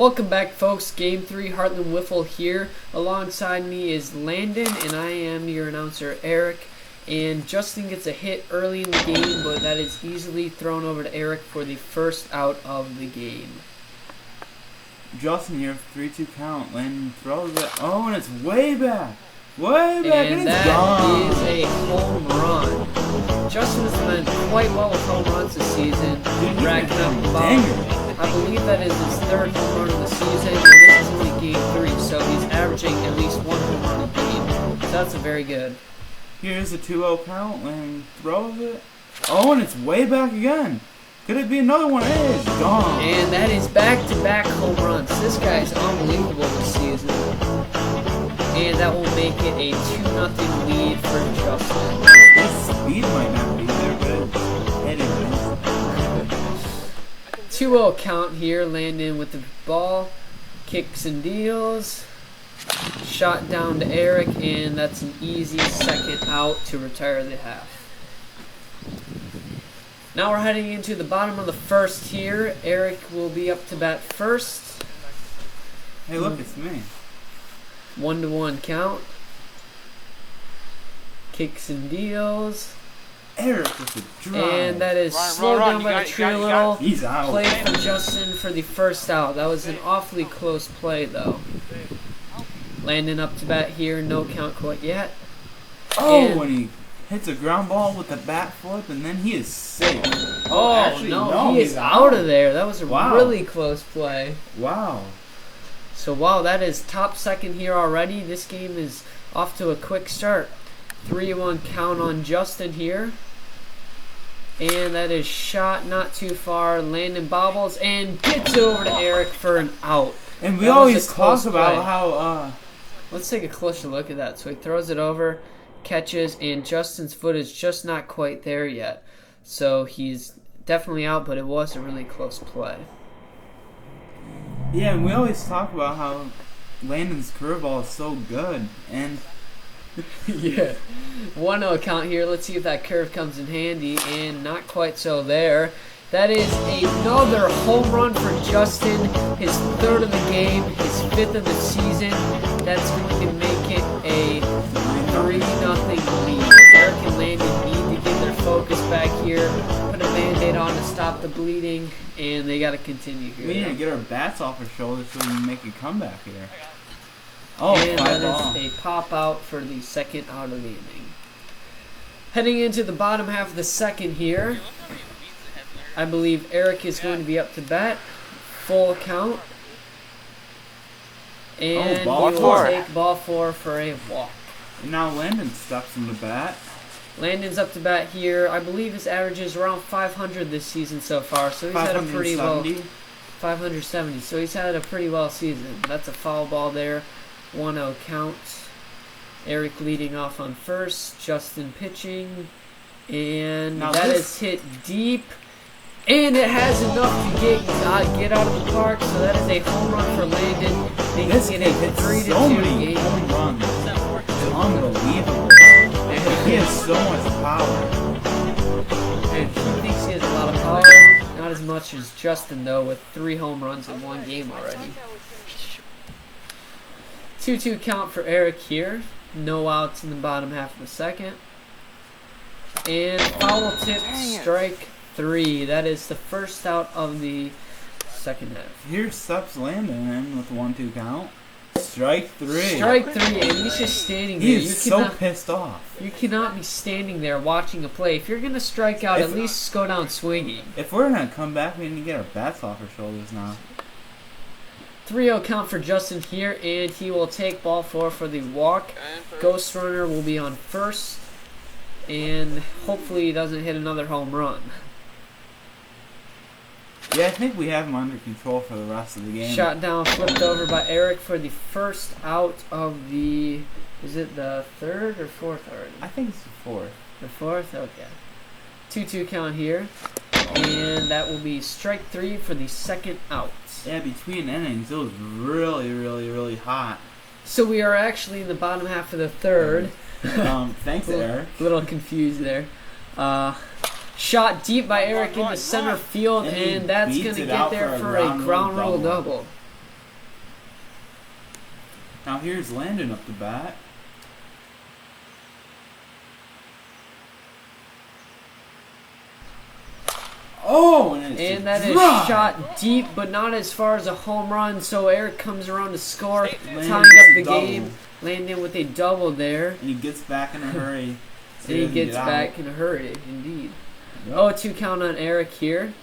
Welcome back, folks. Game 3, Hartland Wiffle here. Alongside me is Landon, and I am your announcer, Eric. And Justin gets a hit early in the game, but that is easily thrown over to Eric for the first out of the game. Justin here, 3-2 count. Landon throws it. Oh, and it's way back. Way back, and it's gone. And that is a home run. Justin has been quite well with home runs this season, racking up about, I believe that is his third home run of the season, and this is only game 3, so he's averaging at least one home run a game. So that's very good. Here's a 2-0 count. Landon throws it. Oh, and it's way back again. Could it be another one? It is gone. And that is back-to-back home runs. This guy is unbelievable this season. And that will make it a 2-0 lead for Justin. His speed might not be there, but anyway. 2-0 count here. Landon with the ball. Kicks and deals. Shot down to Eric, and that's an easy second out to retire the half. Now we're heading into the bottom of the first here. Eric will be up to bat first. Hey, look, it's me. 1-1 count. Kicks and deals. Eric with the drive. And that is slowed down by the tree little. He's out. Play from Justin for the first out. That was an awfully close play, though. Landon up to bat here. No count quite yet. Oh, and when he hits a ground ball with the bat flip, and then he is safe. Oh, actually, no, he is out of there. That was a really close play. Wow. So, wow, that is top second here already. This game is off to a quick start. 3-1 count on Justin here. And that is shot not too far. Landon bobbles and gets over to Eric for an out. And we always talk about how... Let's take a closer look at that. So he throws it over, catches, and Justin's foot is just not quite there yet. So he's definitely out, but it was a really close play. Yeah, and we always talk about how Landon's curveball is so good. And yeah. 1-0 count here. Let's see if that curve comes in handy, and not quite so there. That is another home run for Justin, his third of the game, his fifth of the season. That's going to make it a 3-0 lead. Eric and Landon need to get their focus back here, put a Band-Aid on to stop the bleeding, and they got to continue here. We need to get our bats off our shoulders so we can make a comeback here. Oh, and that is a pop out for the second out of the inning. Heading into the bottom half of the second here, I believe Eric is going to be up to bat. Full count. And he will take ball 4 for a walk. And now Landon steps in the bat. Landon's up to bat here. I believe his average is around 500 this season so far. So he's had a pretty well... 570. So he's had a pretty well season. That's a foul ball there. 1-0 count. Eric leading off on first. Justin pitching. And now that is hit deep. And it has enough to get out of the park, so that is a home run for Landon. This kid hits so many home runs. It's unbelievable. And he has so much power. And he thinks he has a lot of power. Not as much as Justin, though, with 3 home runs in one game already. 2-2 count for Eric here. No outs in the bottom half of the second. And foul tip, strike 3. That is the first out of the second half. Here steps Landon in with 1-2 count. Strike 3. Strike 3, and he's just standing there. He's so pissed off. You cannot be standing there watching a play. If you're going to strike out, at least go down swinging. If we're going to come back, we need to get our bats off our shoulders now. 3-0 count for Justin here, and he will take ball 4 for the walk. Ghost runner will be on first, and hopefully he doesn't hit another home run. Yeah, I think we have him under control for the rest of the game. Shot down, flipped over by Eric for the first out of the... Is it the third or fourth already? I think it's the fourth. The fourth? Okay. 2-2 count here. And that will be strike 3 for the second out. Yeah, between innings, it was really, really, really hot. So we are actually in the bottom half of the third. Thanks, Eric. A little confused there. Shot deep by Eric into center field, and that's going to get there for a ground rule double. Now here's Landon up the bat. Oh, and that is shot deep, but not as far as a home run. So Eric comes around to score, tying up the game. Landon with a double there. And he gets back in a hurry. And he gets back in a hurry, indeed. Yep. 0-2 count on Eric here.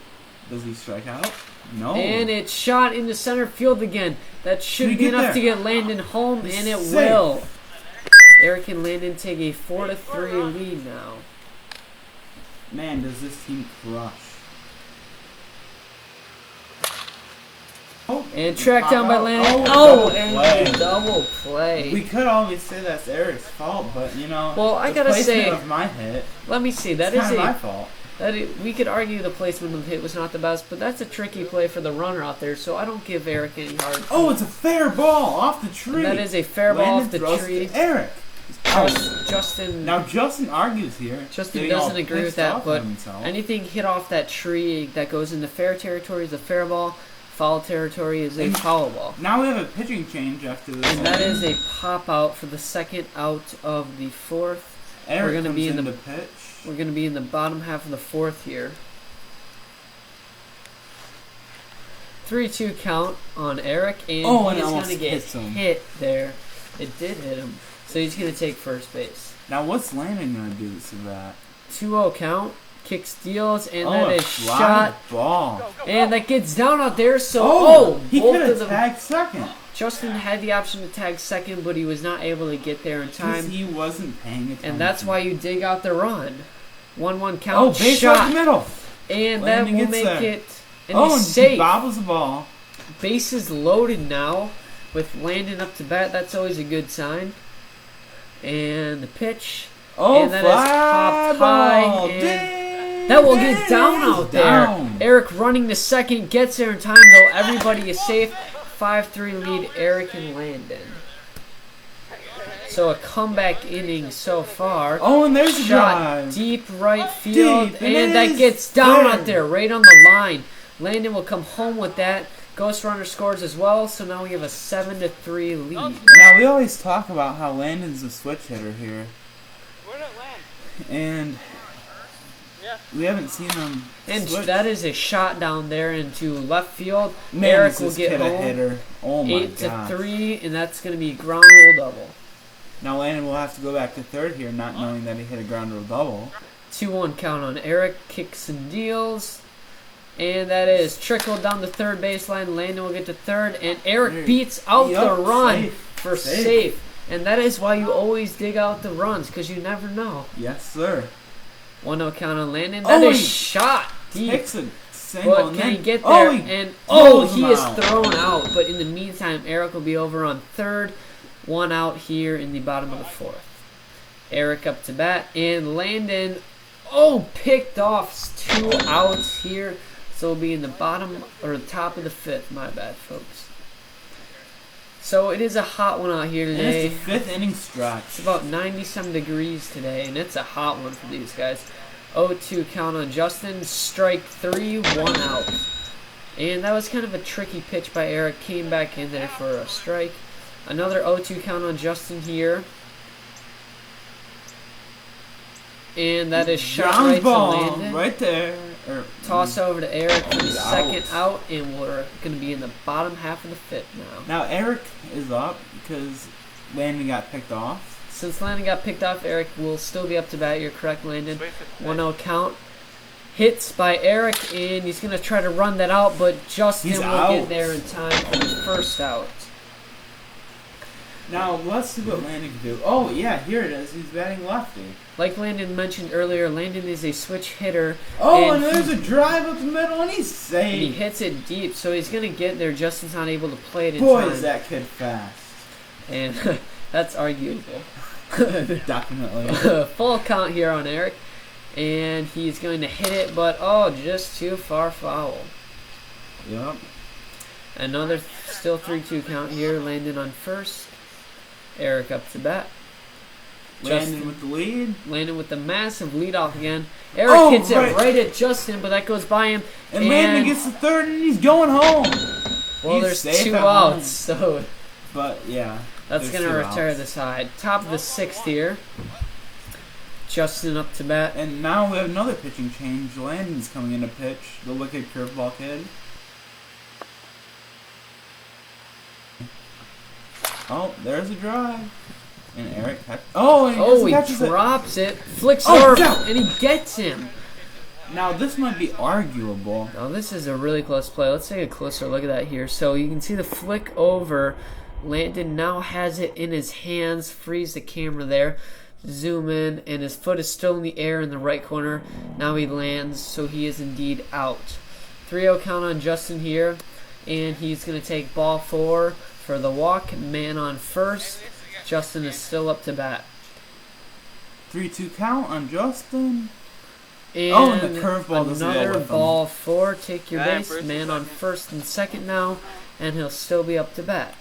Does he strike out? No. And it's shot into center field again. That should be enough to get Landon home, and it will. Eric and Landon take a 4-3 lead now. Man, does this team crush. Oh, and tracked down by Landon. Oh, and double play. We could always say that's Eric's fault, but you know. Well, I gotta say, of my hit. Let me see. That is my fault. We could argue the placement of the hit was not the best, but that's a tricky play for the runner out there. So I don't give Eric any hard. Oh, it's a fair ball off the tree. And that is a fair ball off the tree. To Eric. Justin. Now Justin argues here. Justin doesn't agree with that, but anything hit off that tree that goes into fair territory is a fair ball. Foul territory is a foul ball. Now we have a pitching change after this. And that is a pop out for the second out of the fourth. Eric we're going to be in the pitch. We're going to be in the bottom half of the fourth here. 3-2 count on Eric, and he's going to get hit there. It did hit him, so he's going to take first base. Now what's Landon going to do to that? 2-0 count. Kick steals, and that is shot. Ball. And that gets down out there, so he could have tagged second. Justin had the option to tag second, but he was not able to get there in time. Because he wasn't paying attention. And that's why you dig out the run. 1-1 count. Oh, base shot. Right the middle. And Landon that will make it. And he's safe. He bobbles the ball. Bases loaded now with Landon up to bat. That's always a good sign. And the pitch. And that is popped high. And that will get down out there. Eric running to second, gets there in time, though everybody is safe. 5-3 lead, Eric and Landon. So a comeback inning so far. Oh, and there's a shot deep right field, and that gets down out there, right on the line. Landon will come home with that. Ghost runner scores as well, so now we have a 7-3 lead. Now we always talk about how Landon's a switch hitter here. Where did it land? And we haven't seen him. And that is a shot down there into left field. Man, Eric will get home. Hitter. Oh my 8-3, and that's going to be ground rule double. Now Landon will have to go back to third here, not knowing that he hit a ground rule double. 2-1 count on Eric. Kicks and deals. And that is trickled down the third baseline. Landon will get to third, and Eric beats out the run for safe. And that is why you always dig out the runs, because you never know. Yes, sir. 1-0 count on Landon. That is shot deep. Takes a single, but can he get there? He is thrown out. But in the meantime, Eric will be over on third. 1 out here in the bottom of the fourth. Eric up to bat, and Landon, picked off 2 outs here. So it'll be in the bottom or the top of the fifth. My bad, folks. So it is a hot one out here today. And it's the 5th inning stretch. It's about 90-some degrees today, and it's a hot one for these guys. 0-2 count on Justin. Strike 3, 1 out. And that was kind of a tricky pitch by Eric. Came back in there for a strike. Another 0-2 count on Justin here. And that is shot right to Landon. Right there. Toss over to Eric for the second out, and we're going to be in the bottom half of the fifth now. Now Eric is up because Landon got picked off. Since Landon got picked off, Eric will still be up to bat. You're correct, Landon. 1-0 count. Hits by Eric, and he's going to try to run that out, but Justin will get there in time for the first out. Now, let's see what Landon can do. Oh, yeah, here it is. He's batting lefty. Like Landon mentioned earlier, Landon is a switch hitter. And there's a drive up the middle, and he's safe. And he hits it deep, so he's going to get there. Justin's not able to play it in time. Boy, is that kid fast. And that's arguable. Definitely. Full count here on Eric. And he's going to hit it, but, just too far foul. Yep. Another still 3-2 count here. Landon on first. Eric up to bat. Landon with the lead. Landon with the massive leadoff again. Eric hits it right at Justin, but that goes by him. And Landon gets the third, and he's going home. Well, there's 2 outs, so But, yeah. That's going to retire the side. Top of the 6th here. Justin up to bat. And now we have another pitching change. Landon's coming in to pitch. The wicked curveball kid. Oh, there's a drive. And Eric catches. Oh, he drops it. Flicks over, and he gets him. Now, this might be arguable. Now, this is a really close play. Let's take a closer look at that here. So, you can see the flick over. Landon now has it in his hands. Freeze the camera there. Zoom in, and his foot is still in the air in the right corner. Now he lands, so he is indeed out. 3-0 count on Justin here, and he's going to take ball 4 for the walk. Man on first. Justin is still up to bat. 3-2 count on Justin. And the curveball doesn't go another with ball 4. Take your base. Man on first and second now, and he'll still be up to bat.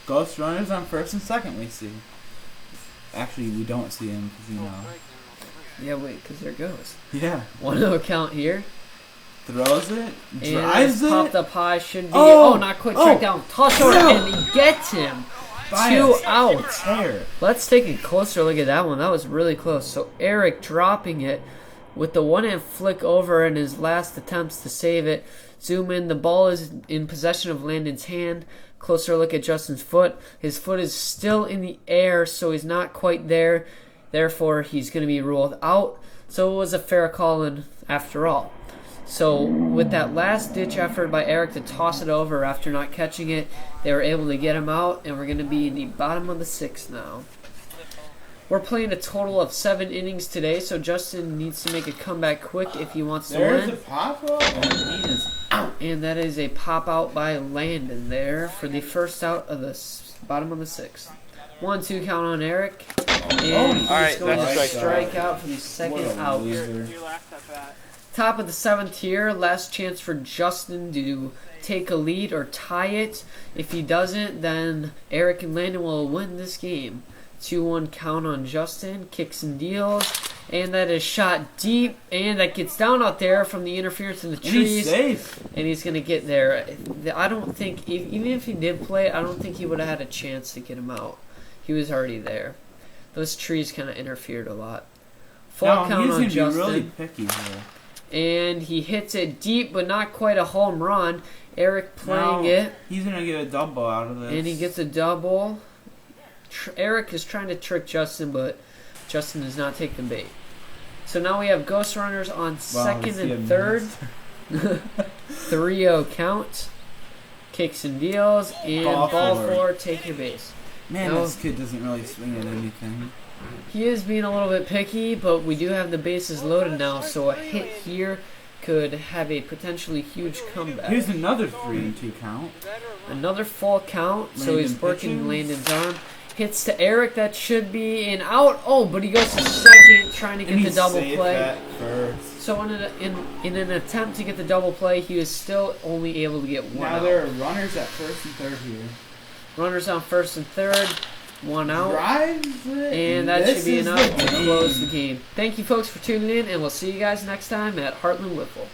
Ghost runners on first and second, we see. Actually, we don't see him because, you know. Yeah, wait, because there goes. Yeah. 1-0 count here. Throws it. Drives it. Popped up high. Should be. Not quite. Strike down. Toss over, and he gets him. 2 outs. Let's take a closer look at that one. That was really close. So Eric dropping it with the one-hand flick over in his last attempts to save it. Zoom in. The ball is in possession of Landon's hand. Closer look at Justin's foot. His foot is still in the air, so he's not quite there. Therefore, he's going to be ruled out. So it was a fair call in after all. So with that last-ditch effort by Eric to toss it over after not catching it, they were able to get him out, and we're going to be in the bottom of the 6th now. We're playing a total of 7 innings today, so Justin needs to make a comeback quick if he wants to win. There's a pop-up, and he is out. And that is a pop-out by Landon there for the first out of the bottom of the 6th. 1-2 count on Eric. And he's going to strike out for the second out. Top of the 7th here. Last chance for Justin to take a lead or tie it. If he doesn't, then Eric and Landon will win this game. 2-1 count on Justin. Kicks and deals. And that is shot deep. And that gets down out there from the interference in the trees. And he's safe. And he's going to get there. I don't think, even if he did play, I don't think he would have had a chance to get him out. He was already there. Those trees kind of interfered a lot. Full count on Justin. He's really picky here. And he hits it deep, but not quite a home run. Eric playing it. He's going to get a double out of this. And he gets a double. Eric is trying to trick Justin, but Justin does not take the bait. So now we have ghost runners on second and third. 3-0 count. Kicks and deals. And ball 4, take your base. Man, this kid doesn't really swing at anything. He is being a little bit picky, but we do have the bases loaded now, so a hit here could have a potentially huge comeback. Here's another 3-2 count. Another full count, so he's working Landon's arm. Hits to Eric, that should be an out. Oh, but he goes to second, trying to get the double play. So in an attempt to get the double play, he was still only able to get 1 out. Now there are runners at first and third here. Runners on first and third. 1 out. Drives it. And that should be enough to close the game. Thank you folks for tuning in, and we'll see you guys next time at Hartland Wiffle.